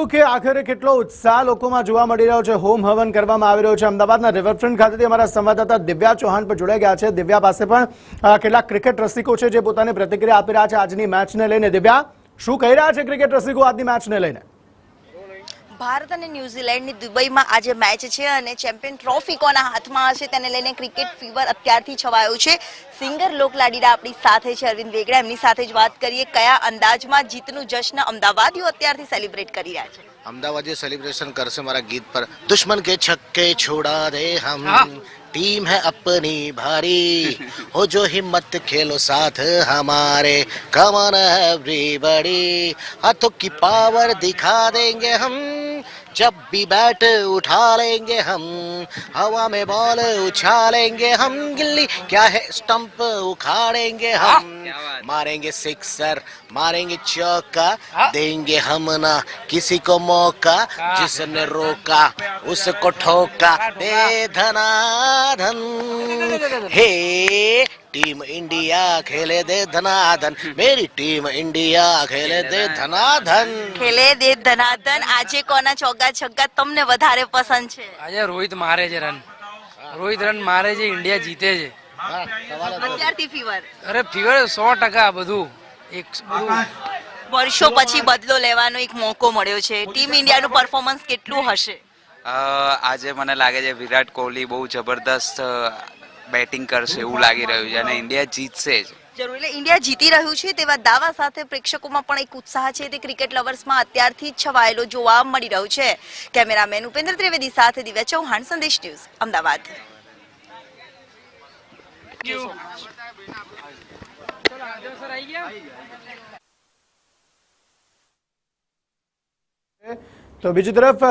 જોયું કે આખરે કેટલો ઉત્સાહ લોકોમાં જોવા મળી રહ્યો છે। હોમ હવન કરવામાં આવી રહ્યો છે। અમદાવાદના રિવરફ્રન્ટ ખાતેથી અમારા સંવાદદાતા દિવ્યા ચૌહાણ પર જોડાઈ ગયા છે। દિવ્યા પાસે પણ કેટલાક ક્રિકેટ રસિકો છે જે પોતાની પ્રતિક્રિયા આપી રહ્યા છે આજની મેચને લઈને। દિવ્યા, શું કહી રહ્યા છે ક્રિકેટ રસિકો આજની મેચને લઈને? ભારત અને ન્યુઝીલેન્ડની દુબઈમાં આજે મેચ છે અને ચેમ્પિયન ટ્રોફી કોના હાથમાં હશે તેને લઈને ક્રિકેટ ફીવર અત્યારથી છવાયો છે। સિંગર લોકલાડીલા આપણી સાથે છે અરવિંદ વેગડા, એમની સાથે જ વાત કરીએ કયા અંદાજમાં જીતનું જશ્ન અમદાવાદીઓ અત્યારથી સેલિબ્રેટ કરી રહ્યા છે। अहमदाबादी सेलिब्रेशन कर से हमारा गीत पर दुश्मन के छक्के छोड़ा दे हम टीम है अपनी भारी हो जो हिम्मत खेलो साथ हमारे कम ऑन एवरीबॉडी हाथों की पावर दिखा देंगे हम जब भी बैट उठा लेंगे हम हवा में बॉल उछालेंगे हम गिल्ली क्या है स्टंप उखाड़ेंगे हम मारेंगे सिक्सर मारेंगे चौका देंगे हम ना किसी को मौका जिसने रोका उसको ठोका दे धनाधन हे टीम इंडिया खेले दे धनाधन मेरी टीम इंडिया खेले दे धनाधन ખેલે દે ધનાધન। આજે કોના ચોગ્ગા છગ્ગા તમને વધારે પસંદ છે? આજે રોહિત મારે છે રન, રોહિત રન મારે છે, ઇન્ડિયા જીતે છે। અત્યારથી ફીવર? અરે ફીવર 100% બધું એક બધું વર્ષો પછી બદલો લેવાનો એક મોકો મળ્યો છે। ટીમ ઇન્ડિયાનું પરફોર્મન્સ કેટલું હશે? આજે મને લાગે છે વિરાટ કોહલી બહુ જબરદસ્ત બેટિંગ કરશે એવું લાગી રહ્યું છે અને ઇન્ડિયા જીતશે જ જરૂર। એટલે ઇન્ડિયા જીતી રહ્યું છે તેવા દાવા સાથે પ્રેક્ષકોમાં પણ એક ઉત્સાહ છે તે ક્રિકેટ લવર્સમાં અત્યારથી જ છવાયેલો જોવા મળી રહ્યો છે। કેમેરામેન ઉપેન્દ્ર ત્રિવેદી સાથે દિવ્યા ચૌહાણ, સંદેશ ન્યૂઝ, અમદાવાદ। તો બીજી તરફ